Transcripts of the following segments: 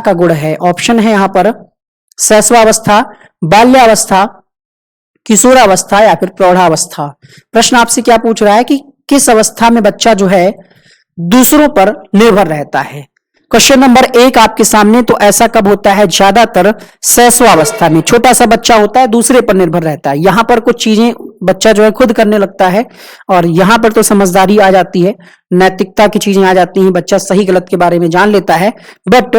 का गुण है? ऑप्शन है यहां पर शैशवावस्था, बाल्यावस्था, किशोरावस्था या फिर प्रौढ़ावस्था। प्रश्न आपसे क्या पूछ रहा है कि किस अवस्था में बच्चा जो है दूसरों पर निर्भर रहता है। क्वेश्चन नंबर 1 आपके सामने, तो ऐसा कब होता है? ज्यादातर शैशवावस्था में। छोटा सा बच्चा होता है, दूसरे पर निर्भर रहता है। यहां पर कुछ चीजें बच्चा जो है खुद करने लगता है और यहां पर तो समझदारी आ जाती है, नैतिकता की चीजें आ जाती हैं, बच्चा सही गलत के बारे में जान लेता है। बट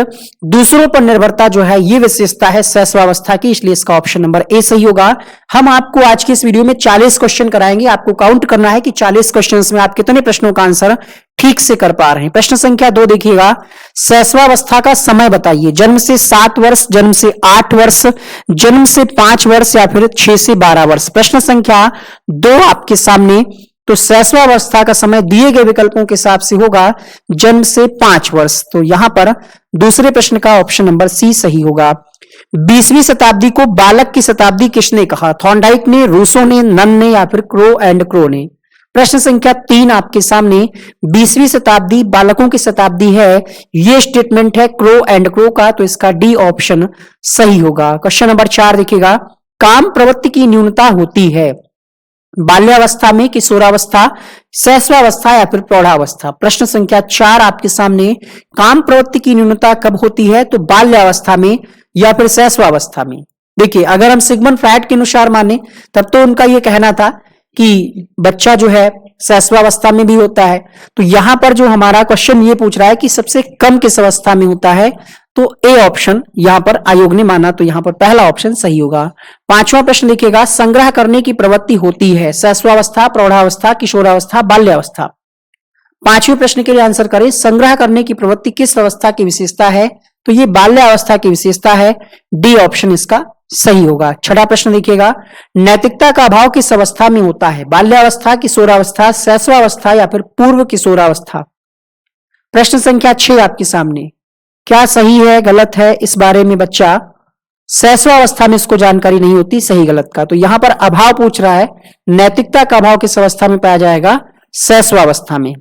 दूसरों पर निर्भरता जो है ये विशेषता है शैशवावस्था की, इसलिए इसका ऑप्शन नंबर ए सही होगा। हम आपको आज की इस वीडियो में 40 क्वेश्चन कराएंगे। आपको काउंट करना है कि 40 क्वेश्चन में आप कितने प्रश्नों का आंसर ठीक से कर पा रहे हैं। प्रश्न संख्या 2 देखिएगा, शैशवावस्था का समय बताइए। जन्म से 7 वर्ष, जन्म से 8 वर्ष, जन्म से 5 वर्ष या फिर 6 से 12 वर्ष। प्रश्न संख्या 2 आपके सामने, तो शैशवावस्था का समय दिए गए विकल्पों के हिसाब से होगा जन्म से 5 वर्ष। तो यहां पर दूसरे प्रश्न का ऑप्शन नंबर सी सही होगा। 20वीं शताब्दी को बालक की शताब्दी किसने कहा? थॉर्नडाइक ने, रूसो ने, नन ने या फिर क्रो एंड क्रो ने। प्रश्न संख्या 3 आपके सामने, 20वीं शताब्दी बालकों की शताब्दी है, यह स्टेटमेंट है क्रो एंड क्रो का, तो इसका डी ऑप्शन सही होगा। क्वेश्चन नंबर 4 देखिएगा, काम प्रवृत्ति की न्यूनता होती है बाल्यावस्था में, किशोरावस्था, शैशवावस्था या फिर प्रौढ़ावस्था। प्रश्न संख्या 4 आपके सामने, काम प्रवृत्ति की न्यूनता कब होती है? तो बाल्यावस्था में या फिर शैशवावस्था में। देखिए, अगर हम सिगमंड फ्रायड के अनुसार माने तब तो उनका यह कहना था कि बच्चा जो है शैशवावस्था में भी होता है। तो यहां पर जो हमारा क्वेश्चन ये पूछ रहा है कि सबसे कम किस अवस्था में होता है, तो ए ऑप्शन यहां पर आयोग ने माना, तो यहां पर पहला ऑप्शन सही होगा। 5वां प्रश्न देखिएगा, संग्रह करने की प्रवृत्ति होती है शैशवावस्था, प्रौढ़ावस्था, किशोरावस्था, बाल्यावस्था। 5वें प्रश्न के लिए आंसर करें, संग्रह करने की प्रवृत्ति किस अवस्था की विशेषता है? तो ये बाल्यावस्था की विशेषता है, डी ऑप्शन इसका सही होगा। 6वां प्रश्न देखिएगा, नैतिकता का अभाव किस अवस्था में होता है? बाल्यावस्था, किशोरावस्था, शैशवावस्था या फिर पूर्व किशोरावस्था। प्रश्न संख्या 6 आपके सामने, क्या सही है गलत है इस बारे में बच्चा शैशवावस्था में इसको जानकारी नहीं होती सही गलत का। तो यहां पर अभाव पूछ रहा है, नैतिकता का अभाव किस अवस्था में पाया जाएगा? शैशवावस्था में।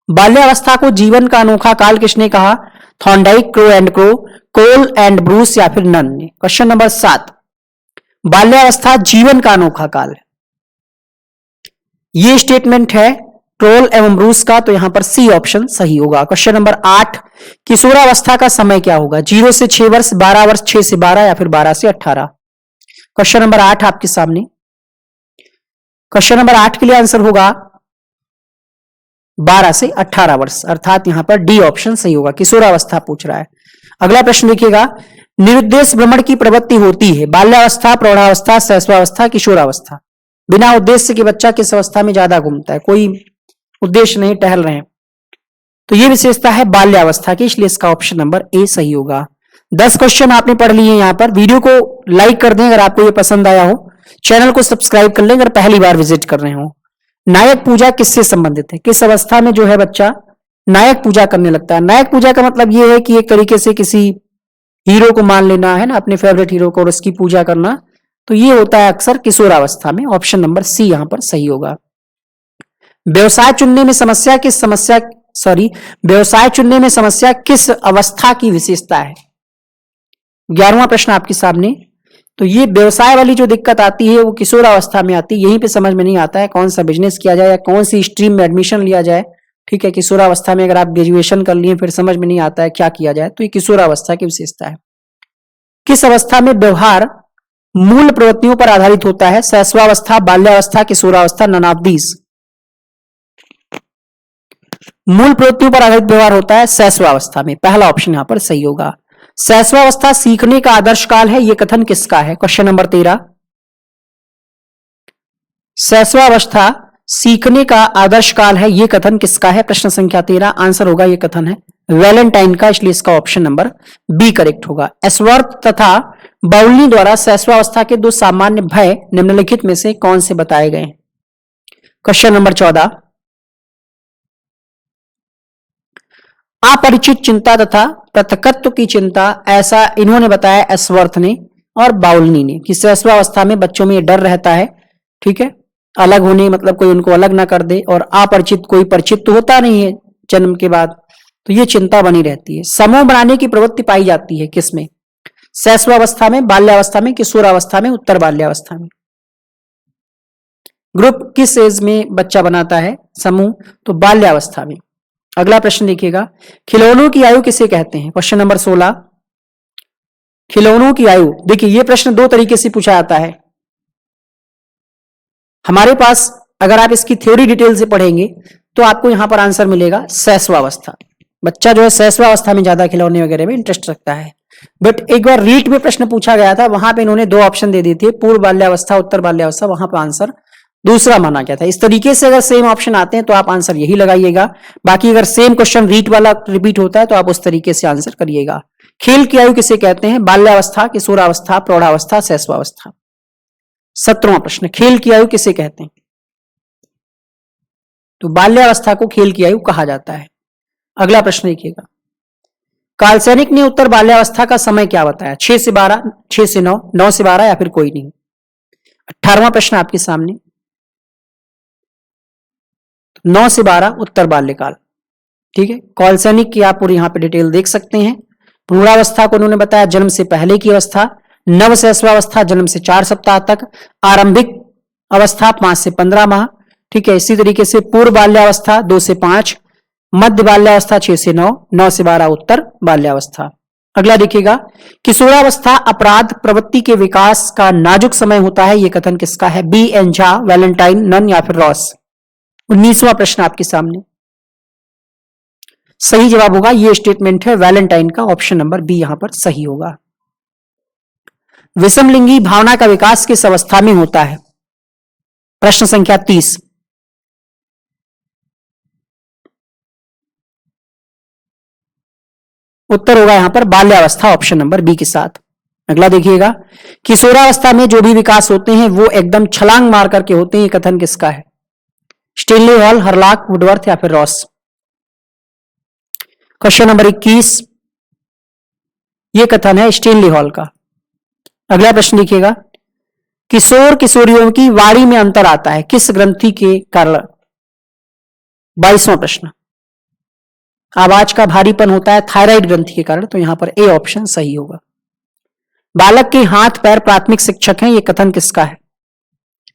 बाल्यावस्था को जीवन का अनोखा काल किसने कहा? Thorndike, Crow and Crow, Cole and Bruce या फिर नन ने। क्वेश्चन नंबर 7, बाल्यावस्था जीवन का अनोखा काल है, यह स्टेटमेंट है क्रोल एवं ब्रूस का, तो यहां पर सी ऑप्शन सही होगा। क्वेश्चन नंबर 8, किशोरावस्था का समय क्या होगा? 0 से 6 वर्ष, 12 वर्ष, 6 से 12 या फिर 12 से 18। क्वेश्चन नंबर 8 आपके सामने, क्वेश्चन नंबर 8 के लिए आंसर होगा 12 से 18 वर्ष, अर्थात यहां पर डी ऑप्शन सही होगा, किशोरावस्था पूछ रहा है। अगला प्रश्न देखिएगा, निरुद्देश्य भ्रमण की प्रवृत्ति होती है बाल्यावस्था, प्रौढ़ावस्था, शैशवावस्था, किशोरावस्था। बिना उद्देश्य के बच्चा किस अवस्था में ज्यादा घूमता है? कोई उद्देश्य नहीं, टहल रहे हैं, तो यह विशेषता है बाल्यावस्था की, इसलिए इसका ऑप्शन नंबर ए सही होगा। 10 क्वेश्चन आपने पढ़ लिए यहां पर। वीडियो को लाइक कर दें अगर आपको ये पसंद आया हो, चैनल को सब्सक्राइब कर लें अगर पहली बार विजिट कर रहे हो। नायक पूजा किससे संबंधित है? किस अवस्था में जो है बच्चा नायक पूजा करने लगता है? नायक पूजा का मतलब यह है कि एक तरीके से किसी हीरो को मान लेना है ना, अपने फेवरेट हीरो को, और उसकी पूजा करना, तो ये होता है अक्सर किशोरावस्था में। ऑप्शन नंबर सी यहां पर सही होगा। व्यवसाय चुनने में समस्या किस अवस्था की विशेषता है? 11वां प्रश्न आपके सामने, तो ये व्यवसाय वाली जो दिक्कत आती है वो किशोरावस्था में आती है। यहीं पे समझ में नहीं आता है कौन सा बिजनेस किया जाए या कौन सी स्ट्रीम में एडमिशन लिया जाए। ठीक है, किशोरावस्था में अगर आप ग्रेजुएशन कर लिए फिर समझ में नहीं आता है क्या किया जाए, तो ये किशोरावस्था की विशेषता है। किस अवस्था में व्यवहार मूल प्रवृत्तियों पर आधारित होता है? शैशवावस्था, बाल्यावस्था, किशोरावस्था, नन ऑफ दीज। मूल प्रवृत्तियों पर आधारित व्यवहार होता है शैशवावस्था में, पहला ऑप्शन यहां पर सही होगा। शैशवावस्था सीखने का आदर्श काल है, यह कथन किसका है? क्वेश्चन नंबर 13, शैशवावस्था सीखने का आदर्श काल है, यह कथन किसका है? प्रश्न संख्या 13, आंसर होगा यह कथन है वैलेंटाइन का, इसलिए इसका ऑप्शन नंबर बी करेक्ट होगा। एस्वर्थ तथा बाउल्नी द्वारा शैशवावस्था के 2 सामान्य भय निम्नलिखित में से कौन से बताए गए? क्वेश्चन नंबर 14, अपरिचित चिंता तथा पृथकत्व की चिंता, ऐसा इन्होंने बताया एस्वर्थ ने और बाउल्नी ने, कि शैशवावस्था में बच्चों में डर रहता है, ठीक है, अलग होने मतलब कोई उनको अलग ना कर दे, और अपरिचित, कोई परिचित तो होता नहीं है जन्म के बाद, तो ये चिंता बनी रहती है। समूह बनाने की प्रवृत्ति पाई जाती है किसमें? शैशवावस्था में, बाल्यावस्था में, किशोरावस्था में, उत्तर बाल्यावस्था में। ग्रुप किस एज में बच्चा बनाता है समूह? तो बाल्यावस्था में। अगला प्रश्न देखिएगा, खिलौनों की आयु किसे कहते हैं? क्वेश्चन नंबर 16, खिलौनों की आयु। देखिए ये प्रश्न दो तरीके से पूछा जाता है हमारे पास। अगर आप इसकी थ्योरी डिटेल से पढ़ेंगे तो आपको यहां पर आंसर मिलेगा शैशवावस्था। बच्चा जो है शैशवावस्था में ज्यादा खिलौने वगैरह में इंटरेस्ट रखता है। बट एक बार रीट में प्रश्न पूछा गया था, वहां पे इन्होंने दो ऑप्शन दे दिए थे, पूर्व बाल्यावस्था, उत्तर बाल्यावस्था, वहां पर आंसर दूसरा माना गया था। इस तरीके से अगर सेम ऑप्शन आते हैं तो आप आंसर यही लगाइएगा। बाकी अगर सेम क्वेश्चन रीट वाला रिपीट होता है तो आप उस तरीके से आंसर करिएगा। खेल की आयु किसे कहते हैं? बाल्यावस्था, किशोरावस्था, प्रौढ़ावस्था, शैशवावस्था। 17वां प्रश्न, खेल की आयु किसे कहते हैं? तो बाल्यावस्था को खेल की आयु कहा जाता है। अगला प्रश्न देखिएगा, कालसैनिक ने उत्तर बाल्यावस्था का समय क्या बताया? 6 से 12, 6 से 9, 9 से 12 या फिर कोई नहीं। 18वां प्रश्न आपके सामने, 9 से 12 उत्तर बाल्यकाल। ठीक है, कालसैनिक की आप पूरी यहां पे डिटेल देख सकते हैं। पूर्णावस्था को उन्होंने बताया जन्म से पहले की अवस्था, नवशैशवावस्था जन्म से 4 सप्ताह तक, आरंभिक अवस्था 5 से 15 माह। ठीक है, इसी तरीके से पूर्व बाल्यावस्था 2 से 5, मध्य बाल्यावस्था 6 से 9, 9 से 12 उत्तर बाल्यावस्था। अगला देखिएगा, किशोरावस्था अपराध प्रवृत्ति के विकास का नाजुक समय होता है, यह कथन किसका है? B N Jha, Valentine, Nunn या फिर रॉस। 19वां प्रश्न आपके सामने, सही जवाब होगा ये स्टेटमेंट है वैलेंटाइन का, ऑप्शन नंबर बी यहां पर सही होगा। विषमलिंगी भावना का विकास किस अवस्था में होता है? प्रश्न संख्या 30, उत्तर होगा यहां पर बाल्यावस्था, ऑप्शन नंबर बी के साथ। अगला देखिएगा, किशोरावस्था में जो भी विकास होते हैं वो एकदम छलांग मार करके होते हैं, ये कथन किसका है? स्टेनली हॉल, हरलाक, वुडवर्थ या फिर रॉस। क्वेश्चन नंबर 21, ये कथन है स्टेनली हॉल का। अगला प्रश्न देखिएगा, किशोर किशोरियों की वाणी में अंतर आता है किस ग्रंथि के कारण? 22वां प्रश्न, आवाज का भारीपन होता है थायराइड ग्रंथि के कारण, तो यहां पर ए ऑप्शन सही होगा। बालक के हाथ पैर प्राथमिक शिक्षक हैं, यह कथन किसका है?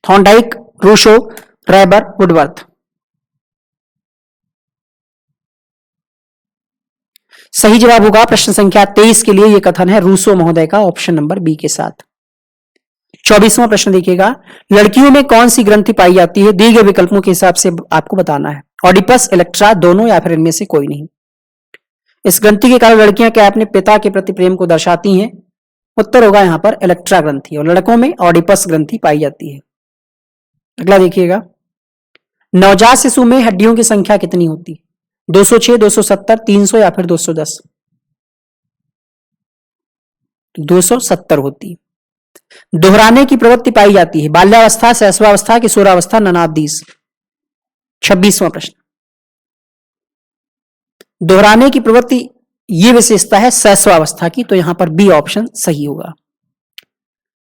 Thorndike, Rousseau, Ryburn, Woodworth. सही जवाब होगा प्रश्न संख्या 23 के लिए, यह कथन है रूसो महोदय का, ऑप्शन नंबर बी के साथ। 24वां प्रश्न देखिएगा, लड़कियों में कौन सी ग्रंथि पाई जाती है? दिए गए विकल्पों के हिसाब से आपको बताना है, ऑडिपस, इलेक्ट्रा, दोनों या फिर इनमें से कोई नहीं। इस ग्रंथि के कारण लड़कियां क्या अपने पिता के प्रति प्रेम को दर्शाती हैं? उत्तर होगा यहां पर इलेक्ट्रा ग्रंथि, और लड़कों में ऑडिपस ग्रंथि पाई जाती है। अगला देखिएगा, नवजात शिशु में हड्डियों की संख्या कितनी होती है? 206, 270, 300 या फिर 210? 270 होती है। दोहराने की प्रवृत्ति पाई जाती है बाल्यावस्था, शैशवावस्था, किशोरावस्था, ननादीस। 26वां प्रश्न, दोहराने की प्रवृत्ति ये विशेषता है शैशवावस्था की, तो यहां पर बी ऑप्शन सही होगा।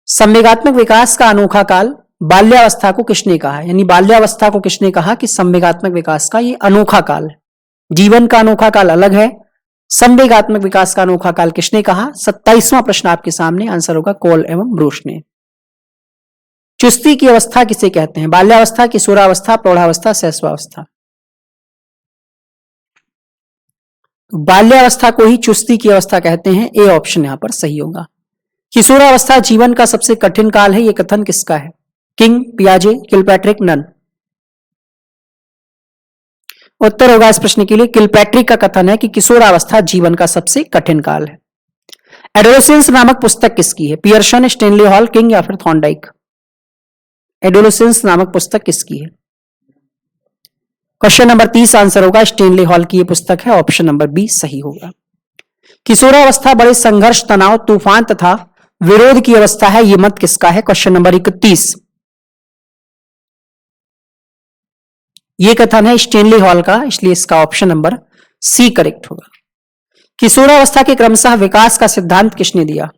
संवेगात्मक विकास का अनोखा काल बाल्यावस्था को किसने कहा है? यानी बाल्यावस्था को किसने कहा कि संवेगात्मक विकास का ये अनोखा काल है? जीवन का अनोखा काल अलग है, संवेगात्मक विकास का अनोखा काल किसने कहा? 27वां प्रश्न आपके सामने, आंसर होगा कोल एवं ब्रूश ने। चुस्ती की अवस्था किसे कहते हैं? बाल्यावस्था, किशोरावस्था, प्रौढ़ावस्था, शैशवावस्था। बाल्यावस्था को ही चुस्ती की अवस्था कहते हैं, ए ऑप्शन यहां पर सही होगा। किशोरावस्था जीवन का सबसे कठिन काल है, यह कथन किसका है? किंग, पियाजे, किलपैट्रिक, नन। उत्तर होगा इस प्रश्न के लिए किलपैट्रिक का कथन है कि किशोरावस्था जीवन का सबसे कठिन काल है। एडोलेसेंस नामक पुस्तक किसकी है? पियर्सन, स्टेनली हॉल, किंग या फिर थॉर्नडाइक। एडोलेसेंस नामक पुस्तक किसकी है? क्वेश्चन नंबर 30 आंसर होगा स्टेनली हॉल की ये पुस्तक है, ऑप्शन नंबर बी सही होगा। किशोरावस्था बड़े संघर्ष, तनाव, तूफान तथा विरोध की अवस्था है, ये मत किसका है? क्वेश्चन नंबर 31, ये कथन है स्टेनली हॉल का, इसलिए इसका ऑप्शन नंबर सी करेक्ट होगा। किशोरावस्था के क्रमशः विकास का सिद्धांत किसने दिया?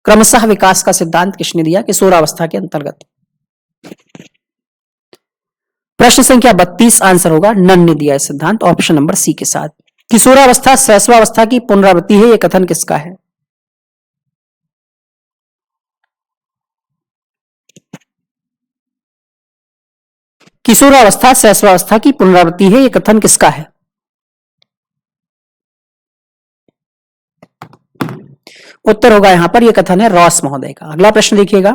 क्रमशः विकास का सिद्धांत किसने दिया किशोरावस्था के अंतर्गत? प्रश्न संख्या 32 आंसर होगा नन ने दिया है सिद्धांत, ऑप्शन नंबर सी के साथ। किशोरावस्था शैशवावस्था की पुनरावृत्ति है, यह कथन किसका है? किशोरावस्था शैशवावस्था की पुनरावृत्ति है, यह कथन किसका है? उत्तर होगा यहां पर, यह कथन है रॉस महोदय का। अगला प्रश्न देखिएगा,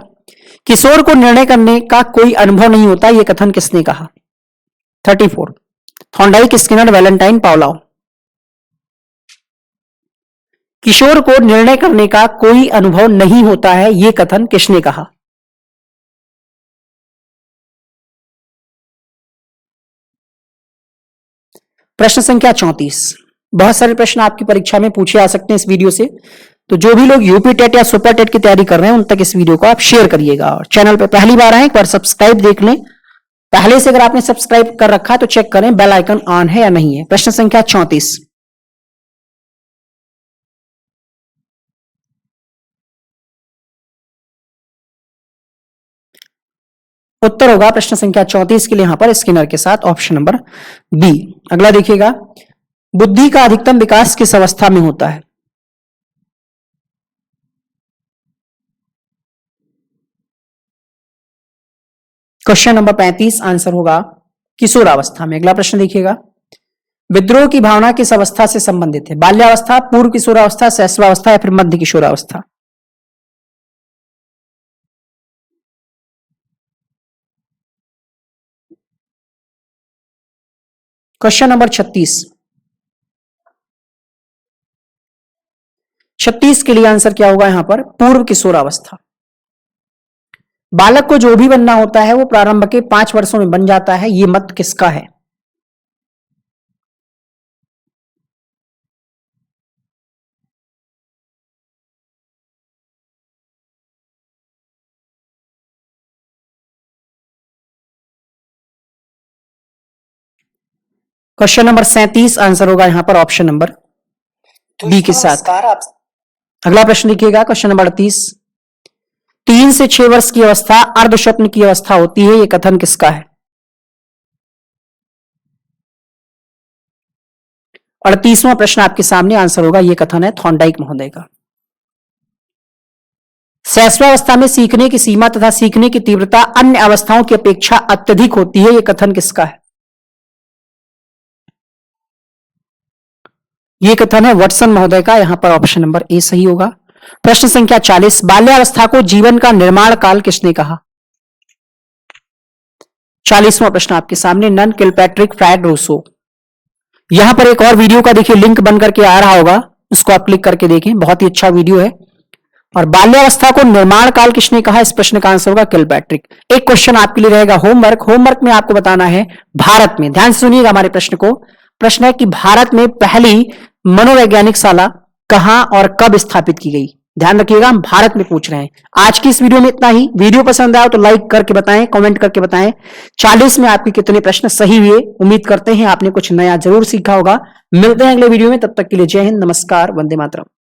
किशोर को निर्णय करने का कोई अनुभव नहीं होता, यह कथन किसने कहा? 34 थॉर्नडाइक, स्किनर, वैलेंटाइन, पावलोव। किशोर को निर्णय करने का कोई अनुभव नहीं होता है, यह कथन किसने कहा? प्रश्न संख्या 34। बहुत सारे प्रश्न आपकी परीक्षा में पूछे आ सकते हैं इस वीडियो से, तो जो भी लोग यूपी टेट या सुपर टेट की तैयारी कर रहे हैं उन तक इस वीडियो को आप शेयर करिएगा। और चैनल पर पहली बार आए, एक बार सब्सक्राइब देख लें। पहले से अगर आपने सब्सक्राइब कर रखा है तो चेक करें बेल आइकन ऑन है या नहीं है। प्रश्न संख्या 34। उत्तर होगा प्रश्न संख्या 34 के लिए यहां पर स्किनर के साथ ऑप्शन नंबर बी। अगला देखिएगा, बुद्धि का अधिकतम विकास किस अवस्था में होता है? क्वेश्चन नंबर 35 आंसर होगा किशोरावस्था में। अगला प्रश्न देखिएगा, विद्रोह की भावना किस अवस्था से संबंधित है? बाल्यावस्था, पूर्व किशोरावस्था, शैशवावस्था या फिर मध्य किशोरावस्था? Question number 36। 36 के लिए आंसर क्या होगा यहां पर? पूर्व किशोरावस्था। बालक को जो भी बनना होता है वो प्रारंभ के 5 वर्षों में बन जाता है, ये मत किसका है? क्वेश्चन नंबर 37 आंसर होगा यहां पर ऑप्शन नंबर बी के साथ। अगला प्रश्न देखिएगा, क्वेश्चन नंबर 38। 3 से 6 वर्ष की अवस्था अर्ध स्वप्न की अवस्था होती है, यह कथन किसका है? 38वां प्रश्न आपके सामने आंसर होगा, यह कथन है थॉर्नडाइक महोदय का। शैशवावस्था में सीखने की सीमा तथा सीखने की तीव्रता अन्य अवस्थाओं की अपेक्षा अत्यधिक होती है, यह कथन किसका है? यह कथन है वाटसन महोदय का। यहां पर ऑप्शन नंबर ए सही होगा। प्रश्न संख्या 40। बाल्यावस्था को जीवन का निर्माण काल किसने कहा? 40वां प्रश्न आपके सामने, नन किलपैट्रिक, फ्रायड, रूसो। यहां पर एक और वीडियो का देखिए लिंक बन करके आ रहा होगा, उसको आप क्लिक करके देखें, बहुत ही अच्छा वीडियो है। और बाल्यावस्था को निर्माण काल किसने कहा? इस प्रश्न का आंसर होगा किलपैट्रिक। एक क्वेश्चन आपके लिए रहेगा होमवर्क में आपको बताना है भारत में, ध्यान से सुनिएगा हमारे प्रश्न को। प्रश्न है कि भारत में पहली मनोवैज्ञानिक शाला कहां और कब स्थापित की गई? ध्यान रखिएगा, हम भारत में पूछ रहे हैं। आज की इस वीडियो में इतना ही। वीडियो पसंद आया तो लाइक करके बताएं, कमेंट करके बताएं 40 में आपके कितने प्रश्न सही हुए। उम्मीद करते हैं आपने कुछ नया जरूर सीखा होगा। मिलते हैं अगले वीडियो में, तब तक के लिए जय हिंद, नमस्कार, वंदे मातरम।